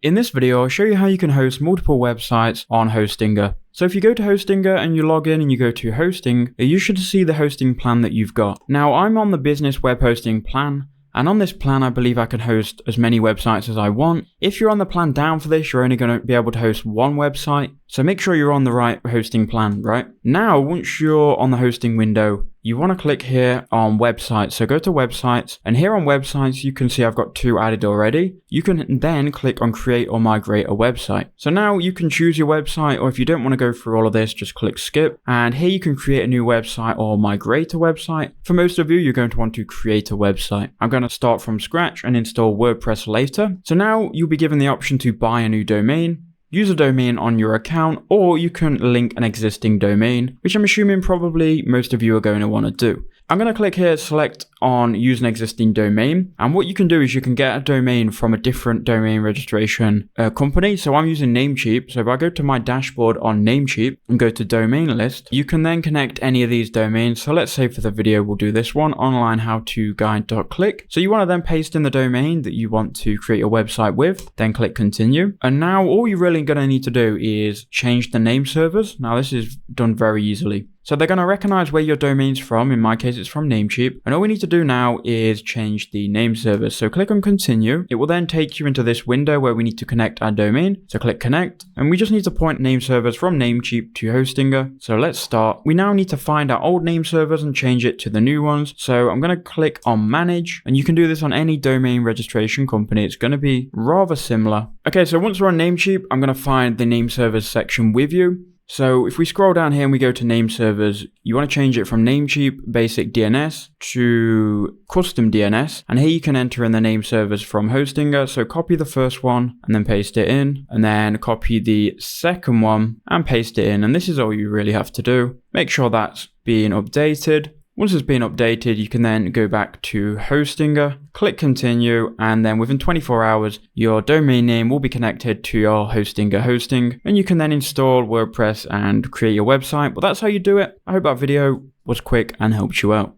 In this video, I'll show you how you can host multiple websites on Hostinger. So if you go to Hostinger and you log in and you go to hosting, you should see the hosting plan that you've got. Now I'm on the business web hosting plan. And on this plan, I believe I can host as many websites as I want. If you're on the plan down for this, you're only going to be able to host one website. So make sure you're on the right hosting plan, right? Now, once you're on the hosting window, you want to click here on websites. So go to websites, and here on websites, you can see I've got 2 added already. You can then click on create or migrate a website. So now you can choose your website, or if you don't want to go through all of this, just click skip. And here you can create a new website or migrate a website. For most of you, you're going to want to create a website. I'm going to start from scratch and install WordPress later. So now you'll be given the option to buy a new domain, use a domain on your account, or you can link an existing domain, which I'm assuming probably most of you are going to want to do. I'm going to click here, select on use an existing domain. And what you can do is you can get a domain from a different domain registration company. So I'm using Namecheap. So if I go to my dashboard on Namecheap and go to domain list, you can then connect any of these domains. So let's say for the video, we'll do this one, onlinehowtoguide.click. So you want to then paste in the domain that you want to create a website with, then click continue. And now all you're really going to need to do is change the name servers. Now this is done very easily. So they're going to recognize where your domain's from. In my case, it's from Namecheap. And all we need to do now is change the name servers. So click on continue. It will then take you into this window where we need to connect our domain. So click connect. And we just need to point name servers from Namecheap to Hostinger. So let's start. We now need to find our old name servers and change it to the new ones. So I'm going to click on manage. And you can do this on any domain registration company. It's going to be rather similar. Okay, so once we're on Namecheap, I'm going to find the name servers section with you. So if we scroll down here and we go to name servers, you want to change it from Namecheap basic DNS to custom DNS. And here you can enter in the name servers from Hostinger. So copy the first one and then paste it in, and then copy the second one and paste it in. And this is all you really have to do. Make sure that's being updated. Once it's been updated, you can then go back to Hostinger, click continue, and then within 24 hours, your domain name will be connected to your Hostinger hosting, and you can then install WordPress and create your website. But that's how you do it. I hope that video was quick and helped you out.